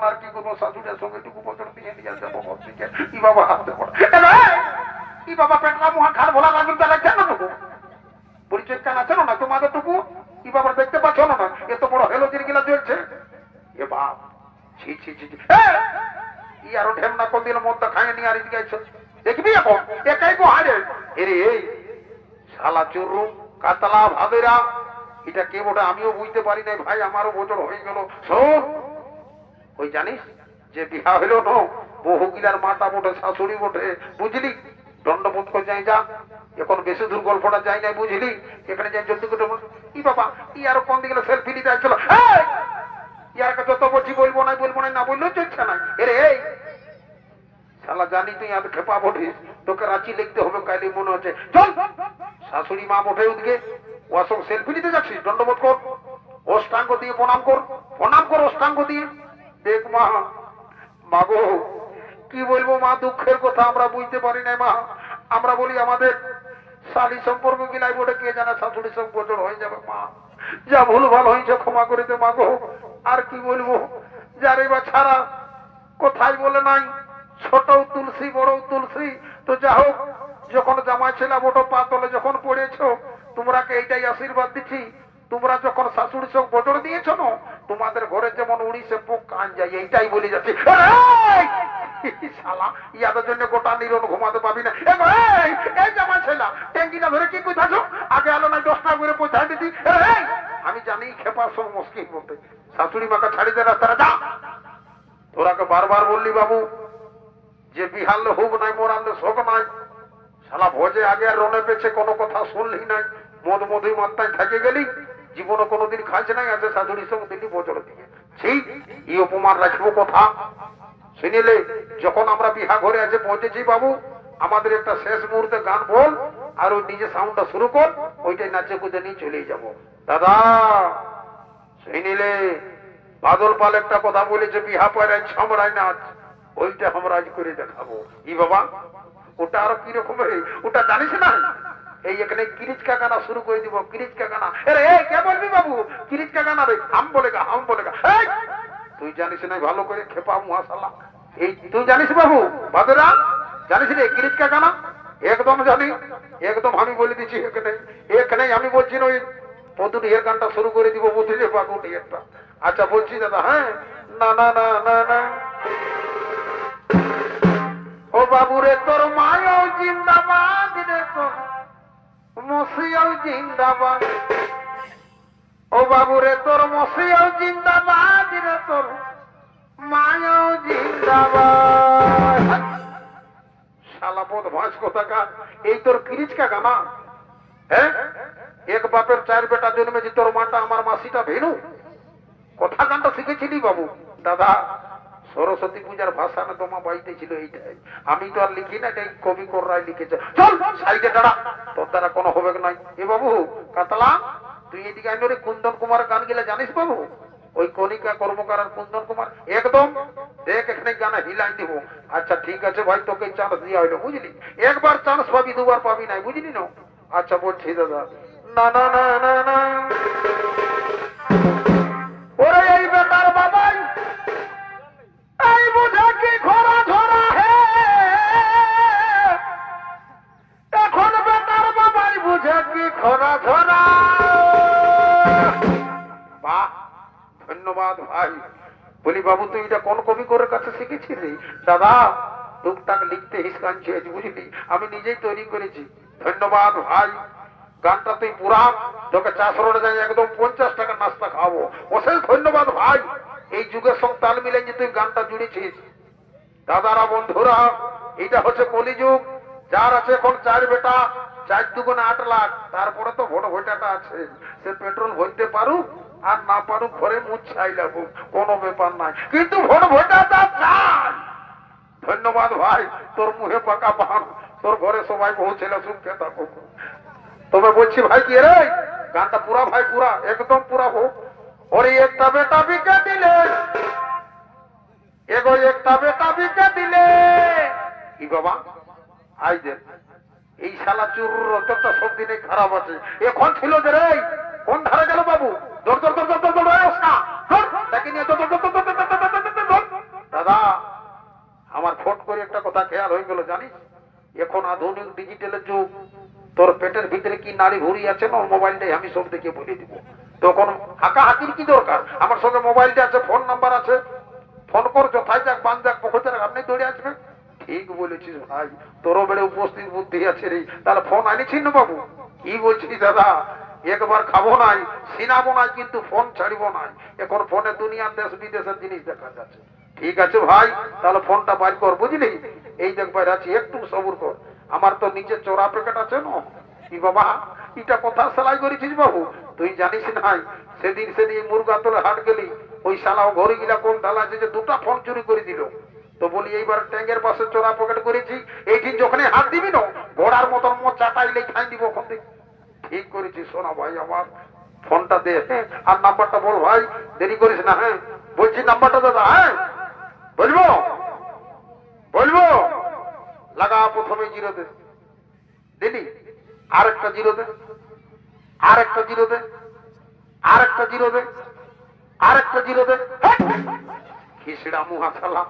আর কি করবো, শাশুড়ির সঙ্গে টুকু বছর দিয়ে নিয়ে যাবো মসজিদে। কি বাবা হাতে পড়ে কি বাবা পেটলা মুহা খাল ভোলা লাগবে তাহলে কেন টুকু পরিচয় কেন আছে না তোমাদের টুকু কি বাবা দেখতে পাচ্ছ না? এত বড় হেলোজির গিলা চলছে এ বাপ ছি ছি ছি ই আরো ঢেমনা কোন দিন মদ খাইয়ে নিয়ে আর এদিকে আইছো দেখবি এখন একাই গো হারে এরে এই শালা চুরু কাতলা ভাবেরা এটা কে বটে আমিও বুঝতে পারি নাই ভাই, আমারও বছর হয়ে গেল। শোন ওই জানিস যে বিহা হইল ন বহু গিলার মাতা বটে শাশুড়ি বটে বুঝলি, দণ্ডবোধ করে যাই যা এখন বেশি দূর গল্পটা যাই নাই বুঝলি, এখানে যাই জলদি করে কি বাবা ই আরো কোন দিকে সেলফি নিতে আসছিল ইয়ার কাছে যত বলছি বলবো না না বললেও চলছে না। এরে এই শালা জানি তুই এত খেপা বটিস, তোকে রাঁচি লিখতে হবে কালি মনে হচ্ছে। চল শাশুড়ি মা বটে ওদিকে ও সব সেলফি নিতে যাচ্ছিস, দণ্ডবোধ কর, অষ্টাঙ্গ দিয়ে প্রণাম কর, প্রণাম কর অষ্টাঙ্গ দিয়ে। দেখ মা মাগো কি বলবো মা, দুঃখের কথা আমরা বুঝতে পারি না মা। আমরা বলি আমাদের শালী সম্পর্ক গিলাই বটে কে জানে শাশুড়ির সঙ্গে বছর হয়ে যাবে মা, যা ভুল ভাল হয়েছে ক্ষমা করে দে মাগো। আর কি বলবো যারে বা ছাড়া কোথায় বলে নাই, ছোট তুলসী বড় তুলসী। তো যা হোক যখন জামাই ছেলে বটো পাতলে যখন পড়েছ তোমরাকে এইটাই আশীর্বাদ দিচ্ছি, তোমরা যখন শাশুড়ির সঙ্গে বছর দিয়েছ না তোমাদের ঘরে যেমন উড়িষে পোক কান যায় এইটাই বলে যাচ্ছি। শালা ইয়াদের জন্য গোটা নিরন ঘুমাতে পাবি না। এই জামাই ছেলা ট্যাঙ্কিটা ধরে কি কোথাছ আগে আলো নাই 10টা করে পৌঁছায় দিতি। আমি জানি খেপার সব মুশকিল বলতে শাশুড়ি মাকে ছাড়ি দে রাস্তাটা যা। তোরাকে বারবার বললি বাবু যে বিহারলে হোক নাই মোরালে শোক নাই, শালা ভোজে আগে আর রনে পেছে কোনো কথা শুনলি নাই, মদ মধুই মাত্রায় থাকে গেলি, জীবনে কোনোদিন খাইছে নাই, আছে শাশুড়ির সঙ্গে দিল্লি বছর দিয়ে ঠিক এই অপমান রাখবো কথা শুনিলে। যখন আমরা বিহা ঘরে আছে পৌঁছেছি বাবু আমাদের একটা শেষ মুহূর্তে গান বল আর ওই নিজে সাউন্ডটা শুরু কর, ওইটাই নাচে কুদে নিয়ে চলে যাবো। দাদা শুনিলে বাদল পাল একটা কথা বলেছে বিহা পরে ছমড়াই নাচ, ওইটা আমরা আজ করে দেখাবো। ই বাবা ওটা আরো কিরকম ওটা জানিস না? এই এখানে কিরিচকা গানা শুরু করে দিব, কিরিচকা গানা। আরে এই কে বলবি বাবু কিরিচকা গানা রে? হাম বলেগা হাম বলেগা। এই তুই জানিস না ভালো করে খেপা মুহাসালা, এই তুই জানিস বাবু বাদরা জানিস রে কিরিচকা গানা? একদম জানি, একদম আমি বলে দিচ্ছি এখানে এখানে আমি বলছি না ওই পদুটি এর গানটা শুরু করে দিব বুঝলি বাবুটি একটা। আচ্ছা বলছি দাদা হ্যাঁ না না না না না ও বাবুরে তোর মায়ও জিন্দাবাদ রে তোর মসিয়াও জিন্দাবাদ, ও বাবুরে তোর মসিয়াও জিন্দাবাদ রে তোর মায়ও জিন্দাবাদ। শালা বোধ ভাঁজ কোথাকা এই তোর কিরিচকা গানা? হ্যাঁ এক বাপের 4 বেটা জন্মেছি, তোর মাটা আমার মাসিটা ভেনু কথা গানটা শিখেছিলি বাবু? দাদা সরস্বতী পূজার ভাষা না তোমার বাড়িতে ছিল এইটাই, আমি তো আর লিখি না, এটাই কবি কররাই লিখেছে। চল সাইডে দাঁড়া, তোর দ্বারা কোনো হবে নাই। এ বাবু কাতলা তুই এদিকে আইন রে কুন্দন কুমারের গান গেলে জানিস বাবু? ওই কণিকা কর্মকার আর কুন্দন কুমার একদম দেখ এখানে গানা হিলাই দিব। আচ্ছা ঠিক আছে ভাই তোকে চান্স দেওয়া হইলো বুঝলি, একবার চান্স পাবি দুবার পাবি নাই বুঝলি না? আচ্ছা বলছি দাদা না না না না না ওরে এই বেটার বাবাই এই বুঝা কি খরা ধরা হে, এখন বেটার বাবাই বুঝে কি খরা ধরা। বাহ ধন্যবাদ ভাই। বলি বাবু তুই এটা কোন কবি করে কাছে শিখেছিলি? দাদা টুকটাক লিখতে হিসকান চেয়েছি বুঝলি, আমি নিজেই তৈরি করেছি। ধন্যবাদ ভাই, গানটা তুই পুরা তোকে 4 রোডে যাই একদম 50 টাকা নাস্তা খাওয়াবো। অশেষ ধন্যবাদ ভাই, এই যুগের সঙ্গে তাল মিলে যে তুই গানটা জুড়েছিস। দাদারা বন্ধুরা এটা হচ্ছে কলিযুগ, যার আছে এখন 4 বেটা 4 দুগুণে 8 লাখ, তারপরে তো ভোট ভোটাটা আছে, সে পেট্রোল ভরতে পারুক আর না পারুক ঘরে মুখ ছাই লাগুক কোনো ব্যাপার নাই, কিন্তু ভোট ভোটাটা চাই। ধন্যবাদ ভাই, তোর মুখে পাকা পান, তোর ঘরে সবাই বহু ছেলে সুখে থাকুক। তবে বলছি ভাই কি রে গানটা পুরা ভাই পুরা একদম পুরা হোক। ওরে একটা বেটা বিকে দিলে এগো একটা বেটা বিকে দিলে কি বাবা আই দে এই শালা চুর রক্তটা সব দিনে খারাপ আছে। এখন ছিল যে রে কোন ধারে গেল বাবু? দর দর দর দর দর দর ওস্তা দর তাকে নিয়ে দর দর দর দর দর দর দর কথা খেয়াল হয়ে গেল জানিস, এখন আধুনিক ডিজিটালের যুগ, তোর পেটের ভিতরে কি নারী ভুড়ি আছে না, মোবাইলটাই আমি সব দেখে বলে দিব। তখন হাঁকাহাঁকির কি দরকার, আমার সঙ্গে মোবাইলটা আছে, ফোন নাম্বার আছে, ফোন কর, যথাই যাক বান যাক পক্ষে আপনি দৌড়ে আসবে। ঠিক বলেছিস ভাই, তোরও বেড়ে উপস্থিত বুদ্ধি আছে রে। তাহলে ফোন আনিছিস না বাবু? কি বলছিস দাদা, একবার খাবো নাই, সিনাবো নাই, কিন্তু ফোন ছাড়িব নাই। এখন ফোনে দুনিয়ার দেশ বিদেশের জিনিস দেখা যাচ্ছে। ঠিক আছে ভাই, তাহলে ফোনটা বাইর কর, বুঝলি? এই দেখ বাইরে আছি, একটু সবুর কর। আমার তো নিচে চোরা প্যাকেট আছে না। কি বাবা, এটা কথা সেলাই করেছিস বাবু? তুই জানিস নাই, সেদিন মুরগা তোলে হাট গেলি, ওই শালাও ঘরে গিলা কোন ঢালা আছে যে দুটা ফোন চুরি করে দিল। তো বলি এইবার ট্যাঙ্গের পাশে চোরা পকেট করেছি, এইদিন যখন হাত দিবি না, ঘোড়ার মতন চাটাইলে খাই দিব ওখান থেকে। ঠিক করেছিস সোনা ভাই আমার, ফোনটা দে আর নাম্বারটা বল ভাই, দেরি করিস না। হ্যাঁ বলছি নাম্বারটা দাদা, হ্যাঁ বলবো বলবো। লাগা প্রথমে জিরো দে, দিলি আর একটা জিরো দে, আর একটা জিরো দে, আর একটা জিরো দে, আর একটা জিরো দে। খিসড়া মুহা শালা,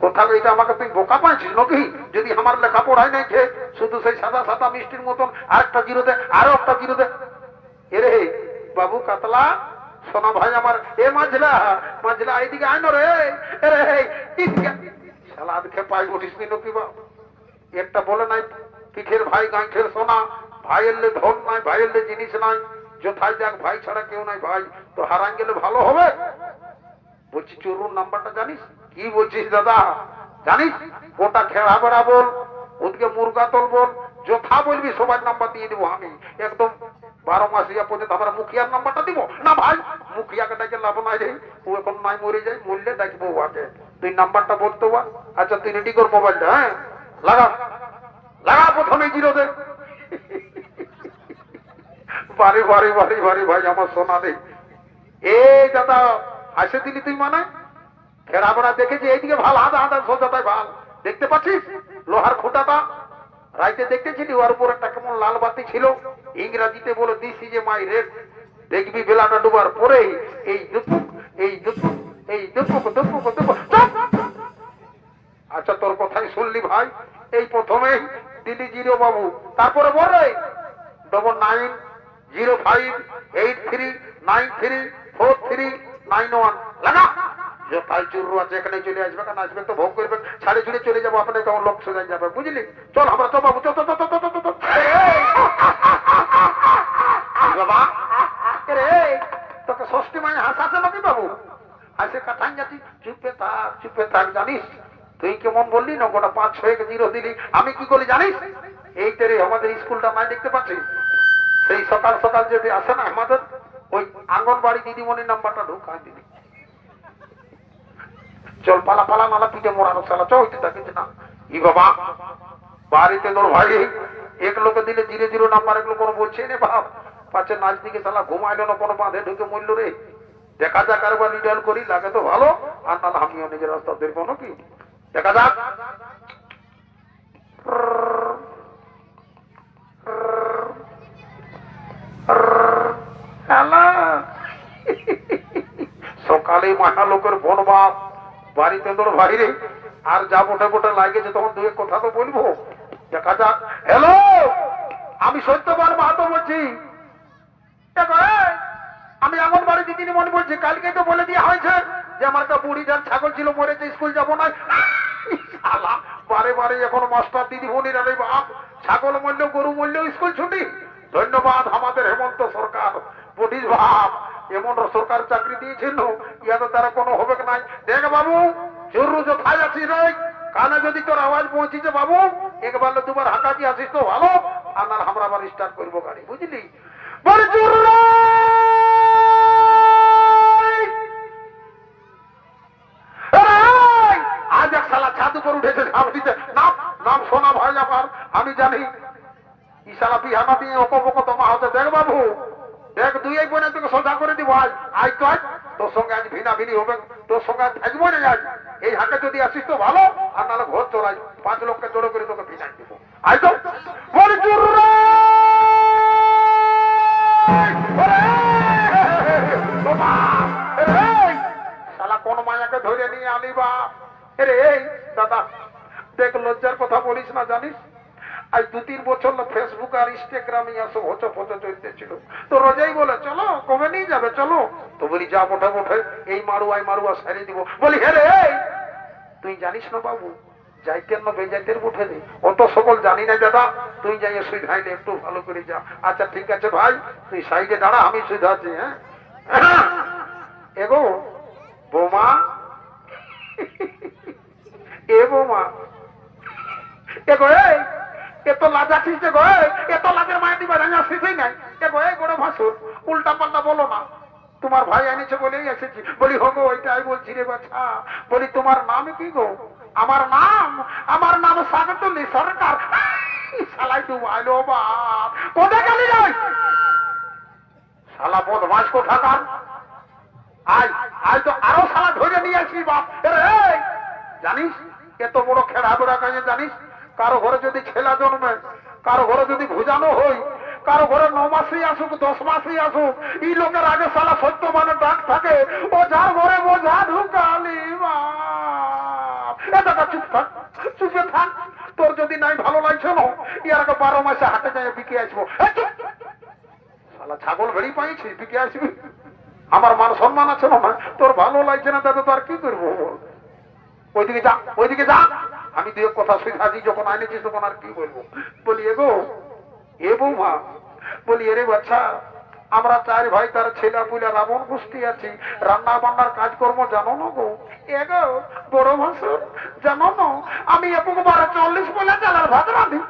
কোথাও এটা আমাকে তুই বোকা পাইছিস নাকি? যদি আমার লেখাপড়ায় নাই খেয়ে শুধু সেই সাদা সাদা মিষ্টির মতন আরেকটা জিরো দে, আরো একটা জিরো দে। এরে বাবু কাতলা, সোনা ভাই আমার, এ মাঝলা মাঝলা এইদিকে আয় না রে। সালাদ খেয়ে পাই উঠিস নি নাকি বা? একটা বলে নাই পিঠের ভাই গাঁঠের সোনা, ভাই এলে ধন নাই, ভাই এলে জিনিস নাই, যথায় যাক ভাই ছাড়া কেউ নাই। ভাই তো হারান গেলে ভালো হবে। বলছি চোরুর নাম্বারটা জানিস? কি বলছিস দাদা, জানিস? গোটা খেলা বেড়া বল, ওদিকে মুরগা তোল বল, যথা বলবি সবার নাম্বার দিয়ে দিব আমি। একদম 12 মাস ইয়া পর্যন্ত আমরা মুখিয়ার নাম্বারটা দিব না ভাই। মুখিয়াকে ডাকে লাভ নাই রে, ও এখন নাই মরে যায়, মরলে ডাকবো ওকে। তুই নাম্বারটা বলতো বা? আচ্ছা তুই রেডি কর মোবাইলটা, হ্যাঁ লাগা লাগা, প্রথমে জিরো দে। বারে বারে বারে বারে ভাই আমার সোনা রে। এই দাদা হাসে দিলি তুই, মানে খেড়া বেড়া দেখেছি এইদিকে ভাল, হাঁদা হাঁদা সোজাটাই ভাল দেখতে পাচ্ছিস, লোহার খুঁটাটা রাইতে দেখতেছিলি, ওর উপর একটা কেমন লাল বাতি ছিল, ইংরাজিতে বলে this is a my red. দেখবি বেলাটা ডুবার পরে এই দুপুক এই দুপুক এই দুপুক দুপুক দুপুক। আচ্ছা তোর কথাই শুনলি ভাই, এই প্রথমেই দিলি জিরো বাবু, তারপরে বলে 990583934391 লাগা। তাই চুরু আছে এখানে চলে আসবে, কেন আসবে তো ভোগ করবে, ছাড়ে ছুড়ে চলে যাবো, আপনার কেমন লোক সোজা যাবে, বুঝলি? চল আমরা তো বাবু, চল বাবা। তোকে ষষ্ঠী মায়ে হাসাছে নাকি বাবু? হাসে কাঠান যাচ্ছি, চুপে থাক চুপে থাক। জানিস তুই কেমন বললি না, গোটা 5-6 জিরো দিলি। আমি কি করি জানিস? এইটারে আমাদের স্কুলটা নাই দেখতে পাচ্ছি, সেই সকাল সকাল যদি আসে না আমাদের ওই আঙ্গনবাড়ি দিদিমণির নাম্বারটা ঢুকাই দিবি। চল পালা পালা, নালা পিঠে মোড়ানো চালা, চলতে থাকিস না। ই বাবা বাড়িতে তোর ভাই এক লোকে দিলে 0-0 নাম্বার, এগুলো কোনো বলছে না বাপ। পাচ্ছে নাচ দিকে চালা ঘুমাইলো না, কোনো বাঁধে ঢুকে মরল রে। দেখা যাক আরেকবার রিটার্ন করি, লাগে তো ভালো, আর নাহলে আমিও নিজের রাস্তা দেখবো নাকি, দেখা যাক। সকালে মায়া লোকের বনবাস, বাড়িতে তোর বাইরে আর যা বোটে বোটে লাগেছে, তখন দুই কথা তো বলবো, দেখা যাক। হ্যালো, আমি সত্যবান মাহাতো বলছি। আমি আঙ্গনবাড়ি দিদিনি মনে বলছি, কালকে তো বলে দেওয়া হয়েছে যে আমার একটা বুড়ি যান ছাগল ছিল, মরেছে, স্কুল যাবো না। বারে বারে এখন মাস্টার দিদি বোনেরা রে বাপ, ছাগল মরলেও গরু মরলেও স্কুল ছুটি। ধন্যবাদ আমাদের হেমন্ত সরকার, বুঝিস বাপ, এমন সরকার চাকরি দিয়েছিল, ইয়াতে তারা কোনো হবে নাই। দেখ বাবু জরুর কোথায় আছিস রে, কানে যদি তোর আওয়াজ পৌঁছিছে বাবু, একবার দুবার হাঁকা দিয়ে আসিস তো ভালো, আর না আমরা আবার স্টার্ট করবো গাড়ি, বুঝলি? বড় জরুর আজ এক শালা ছাদ উপর উঠেছে, নাম নাম সোনা ভাই আমার, আমি জানি ইশালা বিহানা দিয়ে অপবক তোমা হচ্ছে। দেখ বাবু, দেখ দুই এক বোনে তোকে সোজা করে দিব। আজ আজ তো আজ তোর সঙ্গে আজ ভিনা ভিনি হবে, তোর সঙ্গে আজ থাকবো না। আজ এই হাতে যদি আসিস তো ভালো, আর নাহলে ঘর চড়াই 5 লোককে জড়ো করে তোকে ভিনাই দিব। আজ তো শালা কোন মায়াকে ধরে নিয়ে আলি বা। রে দাদা দেখ লজ্জার কথা বলিস না, জানিস আজ 2-3 বছর ফেসবুক আর ইনস্টাগ্রামে আসো হচ ফচ চলতেছিল, তো রোজাই বলে চলো কমে নিয়ে যাবে চলো, তো বলি যা বটে বটে এই মারুয়া সারিয়ে দিব। বলি হ্যাঁ রে তুই জানিস না বাবু যাইতেন না বেজাইতের উঠে নেই, অত সকল জানি না দাদা, তুই যাই সুইধাইলে একটু ভালো করে যা। আচ্ছা ঠিক আছে ভাই, তুই সাইডে দাঁড়া, আমি সুইধাচ্ছি। হ্যাঁ এগো বৌমা, এ বৌমা, এগো এত লাজাছিস যে গো, এত লাজের মায়ের দিবা আসিসই নাই। এগো বড় ভাসুর উল্টা পাল্টা বলো না, তোমার ভাই এনেছে বলেই এসেছি। বলি হো গো ওইটাই বলছি রে বাছা। বলি তোমার নাম কি গো? আমার নাম সাগরতুল্লি সরকার। শালাই ডুবাইলো বাপ, কোথায় গেলি রে শালা বদমাস কোথাকার? আজ তো আরো শালা ধরে নিয়ে আসি বাপ। জানিস এত বড় খেলা বেড়া কাজে, জানিস কারো ঘরে যদি ছেলা জন্মে, কারো ঘরে যদি ভুজানো হই, কারো ঘরে 9 মাসেই আসুক 10 মাসেই আসুক, এই লোকের আগে শালা সত্য মানে ডাক থাকে, ও যার ঘরে বোঝা ঢুকালি বাপ। চুপ থাক, চুপে থাক, তোর যদি নাই ভালো লাগছে না ইয়ার আগে 12 মাসে হাটে যাই বিকে আসবো। শালা ছাগল ভেড়ি পাইছি বিকে আসবি, আমার মান সম্মান আছে না, তোর ভালো লাগছে না দাদা, তো আর কি করবো বল? ওইদিকে যা, ওইদিকে যা, আমি দুই কথা শিখাছি যখন আনেছিস তখন আর কি বলবো। বলি এগো এ বৌমা, বলি এরে বাচ্চা আমরা 4 ভাই, তার ছেলে পুলে রাবণ গোষ্ঠী আছি, রান্না বান্নার কাজকর্ম জানো না গো? এগো বড় ভাসুর জানো না আমি একবার 40 পয়লা চালের ভাত রাঁধি।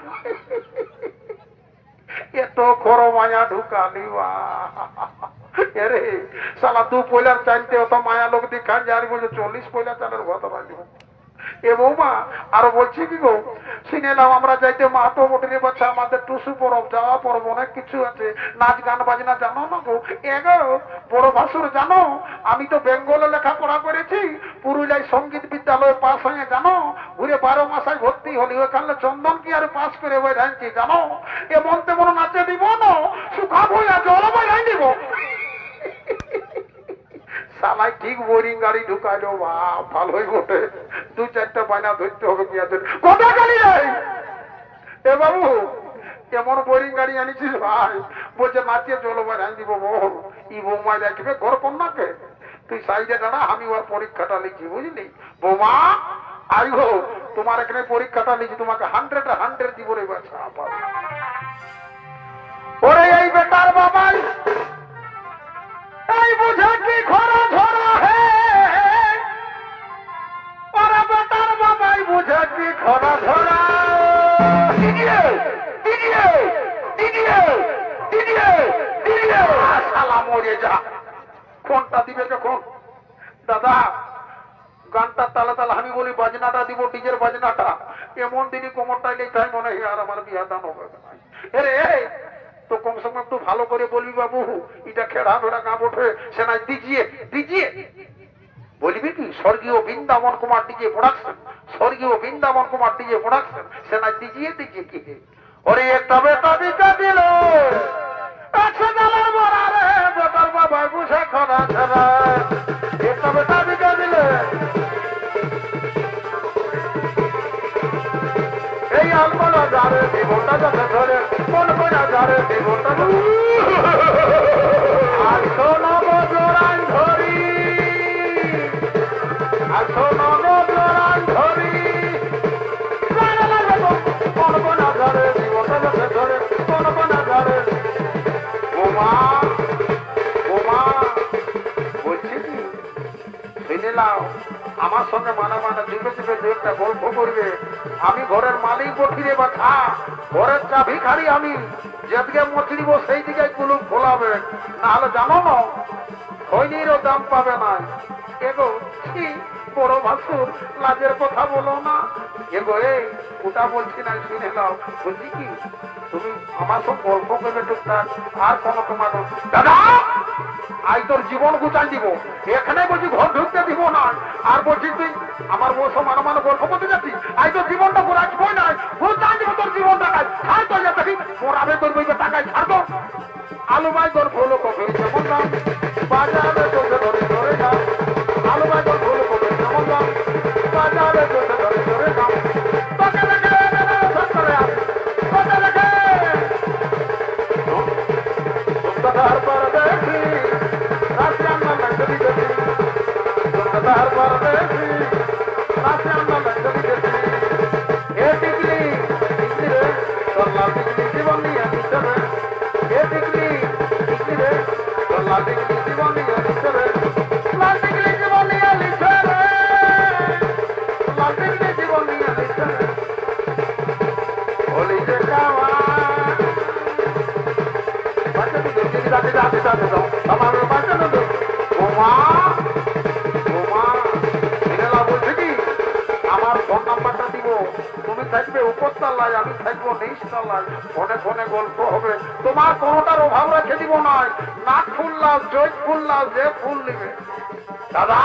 এত খরো মায়া ঢুকালি এরে শালা 2 পয়লার চাইতে অত মায়া লোক দেখান যার বলছে 40 পয়লা চালের ভাত রাঁধব। এ বৌমা আরো বলছি কি গো, শুনে নাও আমরা যাইতে মাহাতো বটে বাচ্চা, আমাদের টুসু পরব যাওয়া পরব অনেক কিছু আছে, নাচ গান বাজনা জানো না গো? এগো বড় ভাসুর জানো আমি তো বেঙ্গলে লেখাপড়া করেছি, পুরুলিয়ায় সঙ্গীত বিদ্যালয়ে পাস হয়ে জানো ঘুরে 12 মাসায় ভর্তি হলি, ওখানে চন্দন কি আর পাস করে বই রাখছি জানো, এমন তেমন নাচে দিব না, শুকাবো আর জল বই রাই দিব। শালাই ঠিক বোরিং গাড়ি ঢুকাইলো বাপ, ভালোই বটে, 2-4টা বায়না ধরতে হবে পেঁয়াজের। কোথায় গেলি রে এ বাবু? এমন বোরিং গাড়ি আনিছিস ভাই, বলছে নাচিয়ে চলো ভাই রাই দিব। বল ই বৌমায় রাখবে ঘর কন্যাকে, তুই সাইডে দাঁড়া, আমি ওর পরীক্ষাটা লিখি বুঝলি। বৌমা আই গো তোমার এখানে পরীক্ষাটা লিখি, তোমাকে 100 দিব রে বাছা। ওরে এই বেটার বাবাই এই বুঝে কি খরা ধরা হে, ওরে বেটার বাবাই বুঝে কি খরা ধরা। দিদিয়ে দিদিয়ে দিদিয়ে দিদিয়ে দিদিয়ে শালা মরে যা। কোনটা দিবে যখন দাদা গানটা তালে তালে আমি বলি বাজনাটা দিব, ডিজের বাজনাটা, এমন দিনই কোমরটাই লেখাই মনে হয় আর আমার বিয়া দান হবে। এরে তো কমসে কম একটু ভালো করে বলবি বাবু, এটা খেড়া ভেড়া গা ওঠে সে নাই দিজিয়ে দিজিয়ে বলবি কি স্বর্গীয় বৃন্দাবন কুমার ডিজে প্রোডাকশন, স্বর্গীয় বৃন্দাবন কুমার ডিজে প্রোডাকশন, সে নাই দিজিয়ে দিজিয়ে কি। ওরে একটা বেটা দিকা দিল একশো জালার বড়া রে, বেটার বাবা বুঝে খরা ছাড়া, একটা বেটা দিকা দিলে এই আলমালা যারে জীবনটা যাতে ধরে কোন কোনা যারে জীবনটা আর শোনাব জোরান ধরি, আর শোনাব জোরান ধরি, কোন কোনা যারে জীবনটা যাতে ধরে কোন কোনা যারে। বোমা বোমা বলছি কি শুনে নাও, আমার সঙ্গে মানা চুপে চুপে 2-একটা গল্প করবে। আমি ঘরের মালিক বটি রে বাছা, ঘরের চাবি খারি আমি, যেদিকে মচড়িব সেই দিকে কুলুপ খোলাবে, না হলে জানো না খৈনিরও দাম পাবে না। এগো কি বড় ভাসুর লাজের কথা বলো না। এগো এই ওটা বলছি না, শুনে নাও। বলছি কি তুমি আমার সব গল্প করবে টুকটাক, আর কোনো তোমার দাদা আই তোর জীবন গুচাই দিব, এখানে বলছি ঘর ঢুকতে দিব না, আর বলছি তুই আমার বউ সব মানো মানো গল্প করতে যাচ্ছি, আই তোর জীবনটা ঘুরাচ্ছবই না, গুচাই দিব তোর জীবন টাকায় ছাড় তো যাতে মোরাবে তোর বইকে টাকায় ছাড় তো। আলু ভাই তোর ফুলো কফি যেমন দাম বাজারে তোকে ধরে ধরে দাম, আলু ভাই তোর ফুলো কফি যেমন দাম বাজারে তোকে ধরে ধরে দাম, তোর বেশি রাশি আমরা লক্ষ্য দিতেছি এ টিকলি টিকলি রে তোর লাল টিকলি জীবন নিয়ে নিচ্ছে এ টিকলি টিকলি রে তোর লাল টিকলি জীবন নিয়ে নিচ্ছে লাল টিকলি জীবন নিয়ে নিচ্ছে লাল টিকলি জীবন নিয়ে নিচ্ছে বলি যে কামা বাচ্চা তো যাতে যাতে যাতে যাও আমার বাচ্চা তো বোমা বোমা মিনেলা বলছে কি আমার ফোন নাম্বারটা দিব তুমি থাকবে উপরতলায় আমি থাকবো নিচতলায় ফোনে ফোনে গল্প হবে তোমার কোনোটার অভাব রেখে দিব নয় নাক ফুল লাও জৈব ফুল লাও যে ফুল নিবে দাদা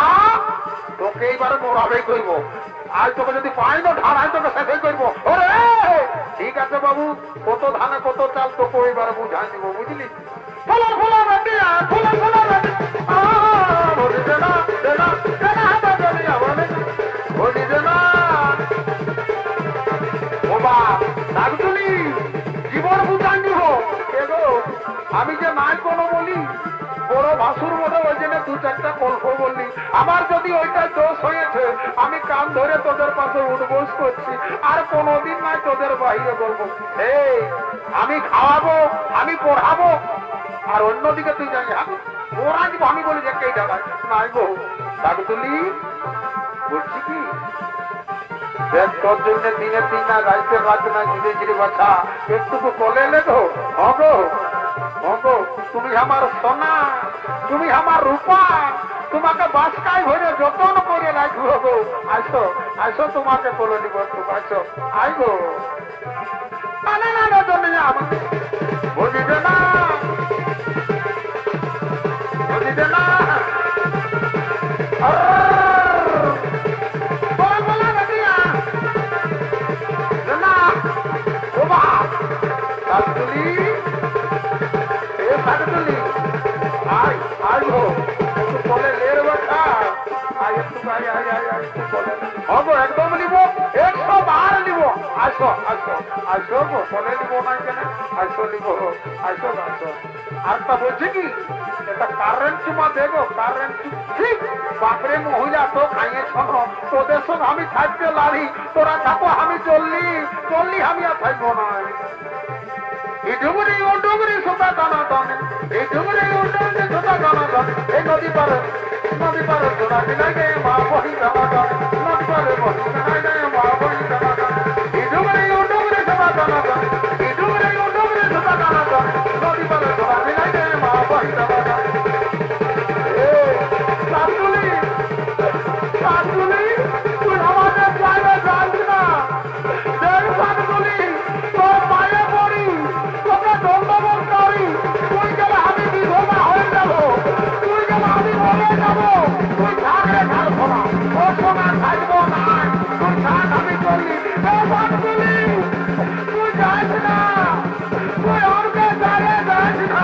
তোকে এইবারে মোড়াবে করবো আজ তোকে যদি পাই না ধান আজ তোকে শেষে করবো ওরে ঠিক আছে বাবু কত ধানে কত চাল তোকে এইবারে বুঝাই দিব বুঝলি ফোলা ফোলা বেটিয়া ফোলা ফোলা বলিছে না দেনা দেনা হাতে দেনিয়া বলিছে না বাবা নাগজুলি জীবন বুঝাই দিব এগো আমি যে নাই কোনো বলি বড় ভাসুর মতো ওই জন্য দু চারটা গল্প বললি আমার যদি ওইটা দোষ হয়েছে আমি কান ধরে তোদের পাশে উঠবোস করছি আর কোনোদিন নাই তোদের বাহিরে বলবো এই আমি খাওয়াবো আমি পড়াবো আর অন্যদিকে তুই জানি ওরা দিব আমি বলি যে কে দাঁড়ায় নাই গো দাদুলি বলছি কি দেখ তোর জন্য দিনের দিন না রাইতে রাত না ধীরে ধীরে বাছা একটুকু বলে এলে তো হগো হগো তুমি আমার সোনা তুমি আমার রূপা তোমাকে বাসকায় ভরে যতন করে রাখবো গো আসো আসো তোমাকে বলে দিব একটু আসো আই গো মানে না জন্য আমাকে বুঝিবে না বুঝিবে না একদম নিব 100 বার নিব আসো আসো আসো ফোনে নিব না কেন আসো নিব আসো আসো আরটা বলছি কি এটা কারেন্ট চুমা দেবো কারেন্ট ঠিক বাপরে মহিলা তো খাইয়ে ছোট তোদের সঙ্গে আমি থাকতে লারি তোরা থাকো আমি চললি চললি আমি আর থাকবো না এই ডুবুরি ও ডুবুরি সোতা দানা দানে এই ডুবুরি ও ডুবুরি সোতা দানা দানে এই নদী পারে তোরা বিলাই গে মা বহি দানা দানে নদী পারে বহি বিলাই গে মা বহি দানা দানে এই ডুবুরি ও ডুবুরি সোতা দানা দানে এই ডুবুরি ও ডুবুরি সোতা দানা দানে নদী পারে তোরা বিলাই গে মা বহি দানা দানে এই সাতুলি তুই আমাদের জায়গা যাস না দেখ সাতুলি তোর পায়ে পড়ি তোকে দণ্ডবোধ করি তুই গেলে আমি বিধবা হয়ে যাব তুই গেলে আমি মরে যাব তুই থাকলে থাকবো না ও সোনা থাকবো না তুই থাক আমি চললি তুই যাস না তুই আমাকে জায়গায় যাস না